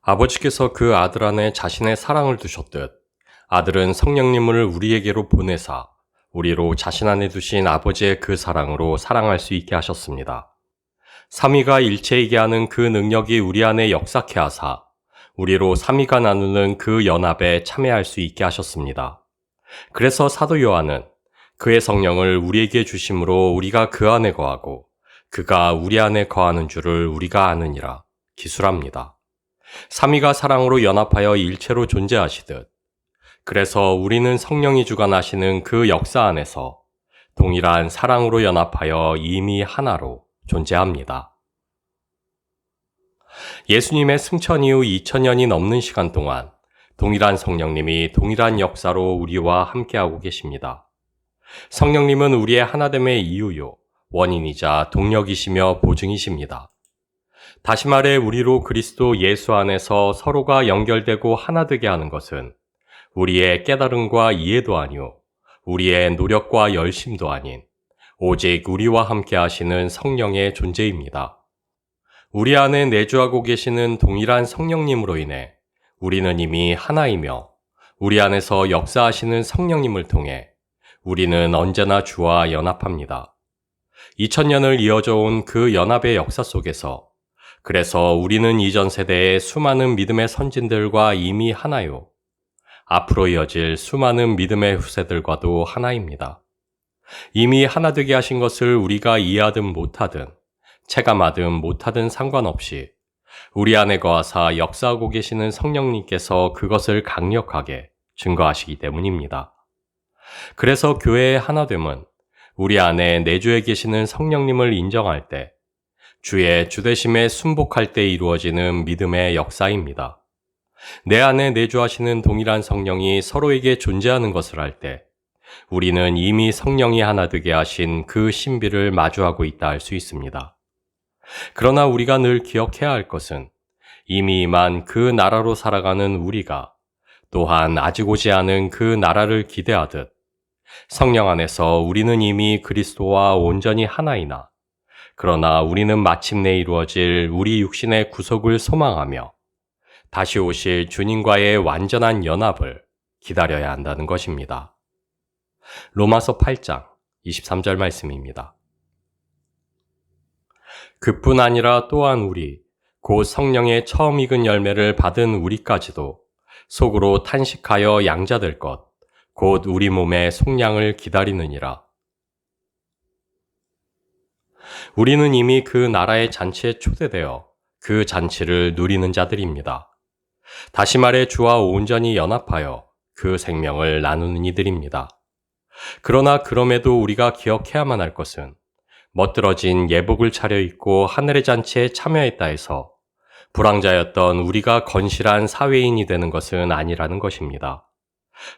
아버지께서 그 아들 안에 자신의 사랑을 두셨듯 아들은 성령님을 우리에게로 보내사 우리로 자신 안에 두신 아버지의 그 사랑으로 사랑할 수 있게 하셨습니다. 삼위가 일체이게 하는 그 능력이 우리 안에 역사케 하사 우리로 삼위가 나누는 그 연합에 참여할 수 있게 하셨습니다. 그래서 사도 요한은 그의 성령을 우리에게 주심으로 우리가 그 안에 거하고 그가 우리 안에 거하는 줄을 우리가 아느니라 기술합니다. 삼위가 사랑으로 연합하여 일체로 존재하시듯 그래서 우리는 성령이 주관하시는 그 역사 안에서 동일한 사랑으로 연합하여 이미 하나로 존재합니다. 예수님의 승천 이후 2000년이 넘는 시간 동안 동일한 성령님이 동일한 역사로 우리와 함께하고 계십니다. 성령님은 우리의 하나됨의 이유요, 원인이자 동력이시며 보증이십니다. 다시 말해 우리로 그리스도 예수 안에서 서로가 연결되고 하나 되게 하는 것은 우리의 깨달음과 이해도 아니오, 우리의 노력과 열심도 아닌 오직 우리와 함께 하시는 성령의 존재입니다. 우리 안에 내주하고 계시는 동일한 성령님으로 인해 우리는 이미 하나이며 우리 안에서 역사하시는 성령님을 통해 우리는 언제나 주와 연합합니다. 2000년을 이어져 온 그 연합의 역사 속에서 그래서 우리는 이전 세대의 수많은 믿음의 선진들과 이미 하나요. 앞으로 이어질 수많은 믿음의 후세들과도 하나입니다. 이미 하나 되게 하신 것을 우리가 이해하든 못하든 체감하든 못하든 상관없이 우리 안에 거하사 역사하고 계시는 성령님께서 그것을 강력하게 증거하시기 때문입니다. 그래서 교회의 하나됨은 우리 안에 내주에 계시는 성령님을 인정할 때 주의 주되심에 순복할 때 이루어지는 믿음의 역사입니다. 내 안에 내주하시는 동일한 성령이 서로에게 존재하는 것을 알 때 우리는 이미 성령이 하나 되게 하신 그 신비를 마주하고 있다 할 수 있습니다. 그러나 우리가 늘 기억해야 할 것은 이미 임한 그 나라로 살아가는 우리가 또한 아직 오지 않은 그 나라를 기대하듯 성령 안에서 우리는 이미 그리스도와 온전히 하나이나 그러나 우리는 마침내 이루어질 우리 육신의 구속을 소망하며 다시 오실 주님과의 완전한 연합을 기다려야 한다는 것입니다. 로마서 8장 23절 말씀입니다. 그뿐 아니라 또한 우리 곧 성령의 처음 익은 열매를 받은 우리까지도 속으로 탄식하여 양자될 것 곧 우리 몸의 속량을 기다리느니라. 우리는 이미 그 나라의 잔치에 초대되어 그 잔치를 누리는 자들입니다. 다시 말해 주와 온전히 연합하여 그 생명을 나누는 이들입니다. 그러나 그럼에도 우리가 기억해야만 할 것은 멋들어진 예복을 차려입고 하늘의 잔치에 참여했다 해서 불황자였던 우리가 건실한 사회인이 되는 것은 아니라는 것입니다.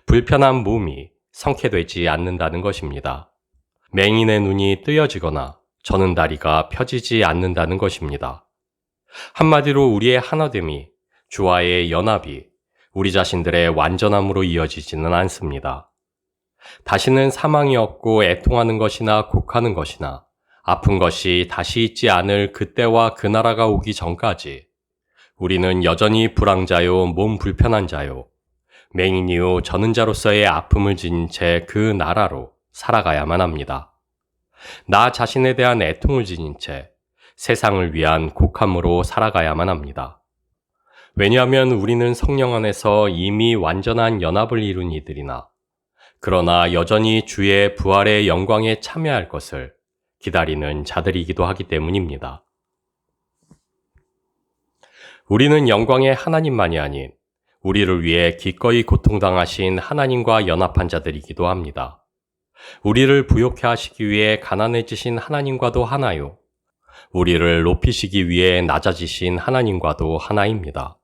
불편한 몸이 성쾌되지 않는다는 것입니다. 맹인의 눈이 뜨여지거나 저는 다리가 펴지지 않는다는 것입니다. 한마디로 우리의 하나됨이 주와의 연합이 우리 자신들의 완전함으로 이어지지는 않습니다. 다시는 사망이 없고 애통하는 것이나 곡하는 것이나 아픈 것이 다시 있지 않을 그때와 그 나라가 오기 전까지 우리는 여전히 불황자요 몸 불편한 자요 맹인이요 저는 자로서의 아픔을 지닌 채 그 나라로 살아가야만 합니다. 나 자신에 대한 애통을 지닌 채 세상을 위한 곡함으로 살아가야만 합니다. 왜냐하면 우리는 성령 안에서 이미 완전한 연합을 이룬 이들이나 그러나 여전히 주의 부활의 영광에 참여할 것을 기다리는 자들이기도 하기 때문입니다. 우리는 영광의 하나님만이 아닌 우리를 위해 기꺼이 고통당하신 하나님과 연합한 자들이기도 합니다. 우리를 부욕해 하시기 위해 가난해지신 하나님과도 하나요. 우리를 높이시기 위해 낮아지신 하나님과도 하나입니다.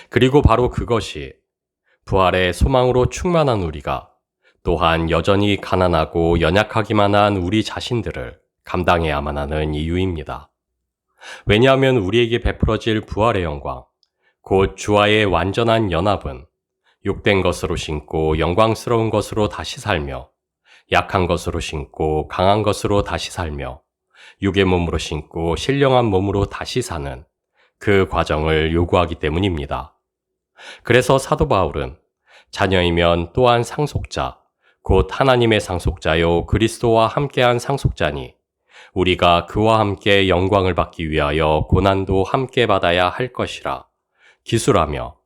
그리고 바로 그것이 부활의 소망으로 충만한 우리가 또한 여전히 가난하고 연약하기만 한 우리 자신들을 감당해야만 하는 이유입니다. 왜냐하면 우리에게 베풀어질 부활의 영광, 곧 주와의 완전한 연합은 욕된 것으로 신고 영광스러운 것으로 다시 살며 약한 것으로 신고 강한 것으로 다시 살며 육의 몸으로 신고 신령한 몸으로 다시 사는 그 과정을 요구하기 때문입니다. 그래서 사도 바울은 자녀이면 또한 상속자, 곧 하나님의 상속자요 그리스도와 함께한 상속자니 우리가 그와 함께 영광을 받기 위하여 고난도 함께 받아야 할 것이라 기술하며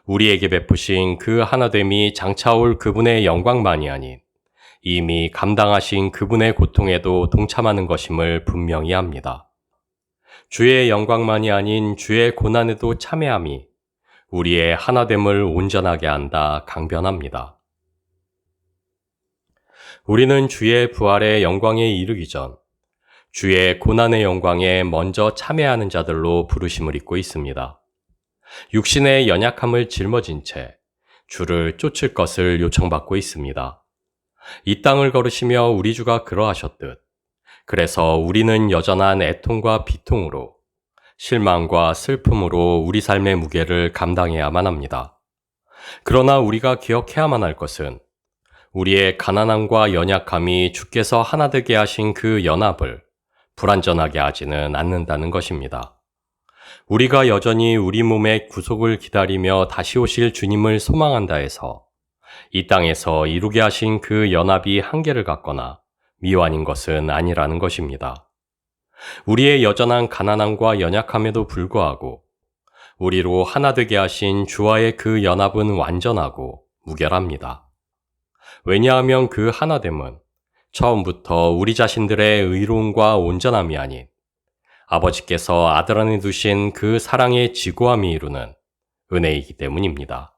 우리에게 베푸신 그 하나됨이 장차올 그분의 영광만이 아닌 이미 감당하신 그분의 고통에도 동참하는 것임을 분명히 합니다. 주의 영광만이 아닌 주의 고난에도 참여함이 우리의 하나됨을 온전하게 한다 강변합니다. 우리는 주의 부활의 영광에 이르기 전 주의 고난의 영광에 먼저 참여하는 자들로 부르심을 입고 있습니다. 육신의 연약함을 짊어진 채 주를 쫓을 것을 요청받고 있습니다. 이 땅을 걸으시며 우리 주가 그러하셨듯 그래서 우리는 여전한 애통과 비통으로 실망과 슬픔으로 우리 삶의 무게를 감당해야만 합니다. 그러나 우리가 기억해야만 할 것은 우리의 가난함과 연약함이 주께서 하나 되게 하신 그 연합을 불완전하게 하지는 않는다는 것입니다. 우리가 여전히 우리 몸의 구속을 기다리며 다시 오실 주님을 소망한다 해서 이 땅에서 이루게 하신 그 연합이 한계를 갖거나 미완인 것은 아니라는 것입니다. 우리의 여전한 가난함과 연약함에도 불구하고 우리로 하나 되게 하신 주와의 그 연합은 완전하고 무결합니다. 왜냐하면 그 하나됨은 처음부터 우리 자신들의 의로움과 온전함이 아닌 아버지께서 아들 안에 두신 그 사랑의 지고함이 이루는 은혜이기 때문입니다.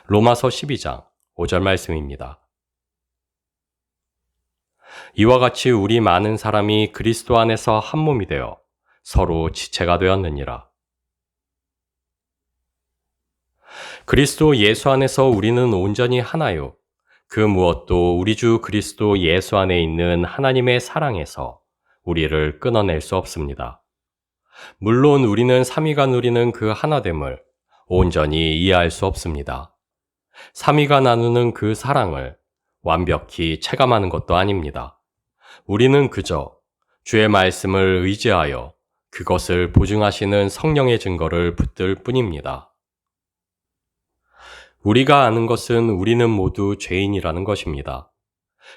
로마서 12장 5절 말씀입니다. 이와 같이 우리 많은 사람이 그리스도 안에서 한 몸이 되어 서로 지체가 되었느니라. 그리스도 예수 안에서 우리는 온전히 하나요. 그 무엇도 우리 주 그리스도 예수 안에 있는 하나님의 사랑에서 우리를 끊어낼 수 없습니다. 물론 우리는 삼위가 누리는 그 하나됨을 온전히 이해할 수 없습니다. 삼위가 나누는 그 사랑을 완벽히 체감하는 것도 아닙니다. 우리는 그저 주의 말씀을 의지하여 그것을 보증하시는 성령의 증거를 붙들 뿐입니다. 우리가 아는 것은 우리는 모두 죄인이라는 것입니다.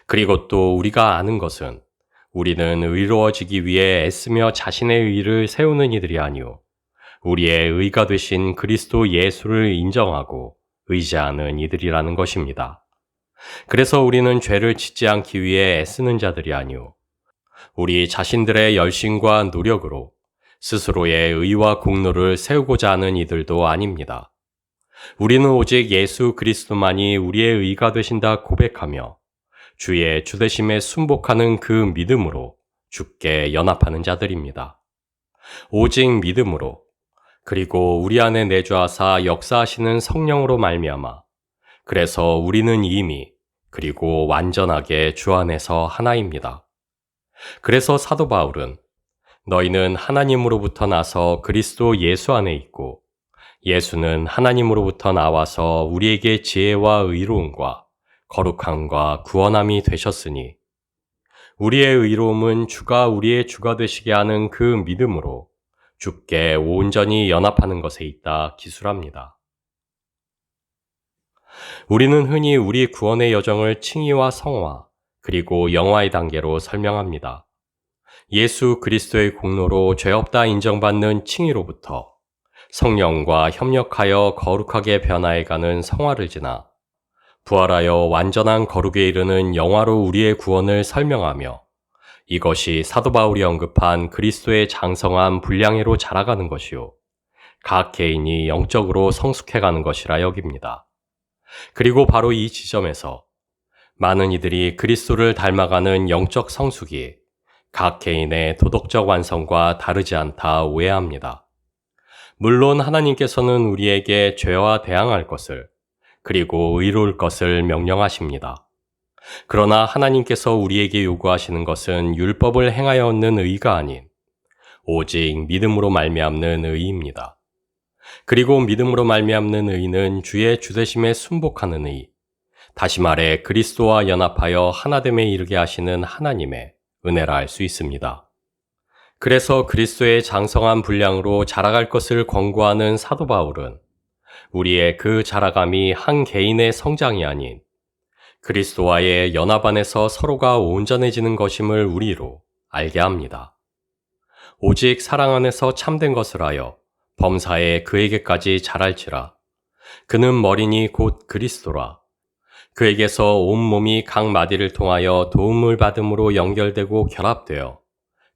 그리고 또 우리가 아는 것은 우리는 의로워지기 위해 애쓰며 자신의 의를 세우는 이들이 아니오 우리의 의가 되신 그리스도 예수를 인정하고 의지하는 이들이라는 것입니다. 그래서 우리는 죄를 짓지 않기 위해 애쓰는 자들이 아니오 우리 자신들의 열심과 노력으로 스스로의 의와 공로를 세우고자 하는 이들도 아닙니다. 우리는 오직 예수 그리스도만이 우리의 의가 되신다 고백하며 주의 주되심에 순복하는 그 믿음으로 주께 연합하는 자들입니다. 오직 믿음으로 그리고 우리 안에 내주하사 역사하시는 성령으로 말미암아 그래서 우리는 이미 그리고 완전하게 주 안에서 하나입니다. 그래서 사도 바울은 너희는 하나님으로부터 나서 그리스도 예수 안에 있고 예수는 하나님으로부터 나와서 우리에게 지혜와 의로움과 거룩함과 구원함이 되셨으니 우리의 의로움은 주가 우리의 주가 되시게 하는 그 믿음으로 주께 온전히 연합하는 것에 있다 기술합니다. 우리는 흔히 우리 구원의 여정을 칭의와 성화 그리고 영화의 단계로 설명합니다. 예수 그리스도의 공로로 죄 없다 인정받는 칭의로부터 성령과 협력하여 거룩하게 변화해가는 성화를 지나 부활하여 완전한 거룩에 이르는 영화로 우리의 구원을 설명하며 이것이 사도 바울이 언급한 그리스도의 장성한 분량회로 자라가는 것이요 각 개인이 영적으로 성숙해가는 것이라 여깁니다. 그리고 바로 이 지점에서 많은 이들이 그리스도를 닮아가는 영적 성숙이 각 개인의 도덕적 완성과 다르지 않다 오해합니다. 물론 하나님께서는 우리에게 죄와 대항할 것을 그리고 의로울 것을 명령하십니다. 그러나 하나님께서 우리에게 요구하시는 것은 율법을 행하여 얻는 의가 아닌 오직 믿음으로 말미암는 의입니다. 그리고 믿음으로 말미암는 의는 주의 주되심에 순복하는 의, 다시 말해 그리스도와 연합하여 하나됨에 이르게 하시는 하나님의 은혜라 할 수 있습니다. 그래서 그리스도의 장성한 분량으로 자라갈 것을 권고하는 사도 바울은 우리의 그 자라감이 한 개인의 성장이 아닌 그리스도와의 연합 안에서 서로가 온전해지는 것임을 우리로 알게 합니다. 오직 사랑 안에서 참된 것을 하여 범사에 그에게까지 자랄지라. 그는 머리니 곧 그리스도라. 그에게서 온 몸이 각 마디를 통하여 도움을 받음으로 연결되고 결합되어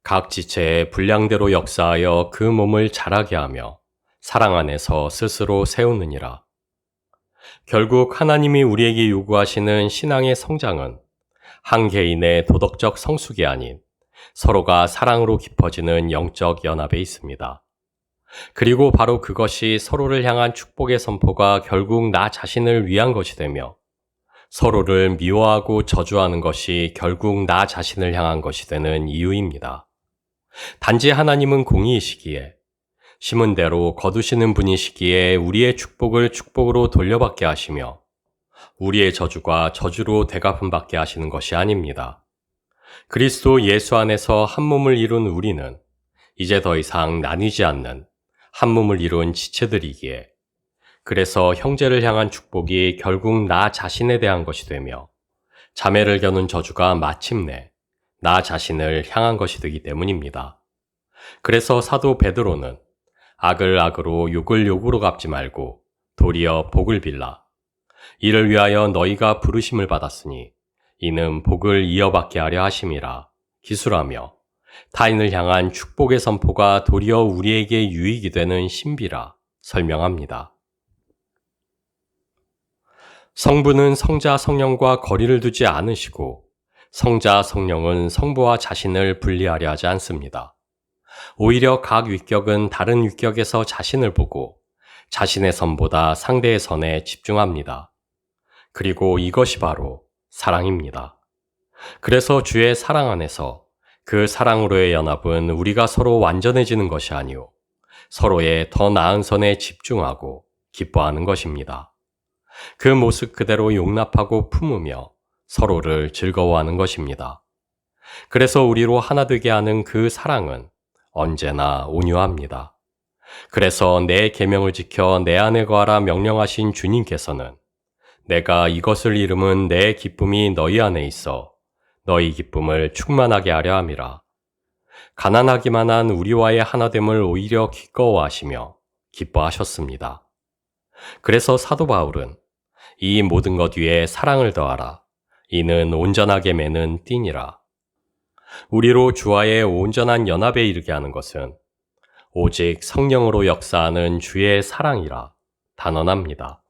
각 지체의 분량대로 역사하여 그 몸을 자라게 하며 사랑 안에서 스스로 세우느니라. 결국 하나님이 우리에게 요구하시는 신앙의 성장은 한 개인의 도덕적 성숙이 아닌 서로가 사랑으로 깊어지는 영적 연합에 있습니다. 그리고 바로 그것이 서로를 향한 축복의 선포가 결국 나 자신을 위한 것이 되며 서로를 미워하고 저주하는 것이 결국 나 자신을 향한 것이 되는 이유입니다. 단지 하나님은 공의이시기에 심은 대로 거두시는 분이시기에 우리의 축복을 축복으로 돌려받게 하시며 우리의 저주가 저주로 되갚음받게 하시는 것이 아닙니다. 그리스도 예수 안에서 한 몸을 이룬 우리는 이제 더 이상 나뉘지 않는 한 몸을 이룬 지체들이기에 그래서 형제를 향한 축복이 결국 나 자신에 대한 것이 되며 자매를 겨눈 저주가 마침내 나 자신을 향한 것이 되기 때문입니다. 그래서 사도 베드로는 악을 악으로 욕을 욕으로 갚지 말고 도리어 복을 빌라. 이를 위하여 너희가 부르심을 받았으니 이는 복을 이어받게 하려 하심이라 기술하며 타인을 향한 축복의 선포가 도리어 우리에게 유익이 되는 신비라 설명합니다. 성부는 성자 성령과 거리를 두지 않으시고 성자 성령은 성부와 자신을 분리하려 하지 않습니다. 오히려 각 위격은 다른 위격에서 자신을 보고 자신의 선보다 상대의 선에 집중합니다. 그리고 이것이 바로 사랑입니다. 그래서 주의 사랑 안에서 그 사랑으로의 연합은 우리가 서로 완전해지는 것이 아니오 서로의 더 나은 선에 집중하고 기뻐하는 것입니다. 그 모습 그대로 용납하고 품으며 서로를 즐거워하는 것입니다. 그래서 우리로 하나 되게 하는 그 사랑은 언제나 온유합니다. 그래서 내 계명을 지켜 내 안에 거하라 명령하신 주님께서는 내가 이것을 이름은 내 기쁨이 너희 안에 있어 너희 기쁨을 충만하게 하려 함이라. 가난하기만 한 우리와의 하나됨을 오히려 기꺼워하시며 기뻐하셨습니다. 그래서 사도 바울은 이 모든 것 위에 사랑을 더하라. 이는 온전하게 매는 띠니라. 우리로 주와의 온전한 연합에 이르게 하는 것은 오직 성령으로 역사하는 주의 사랑이라 단언합니다.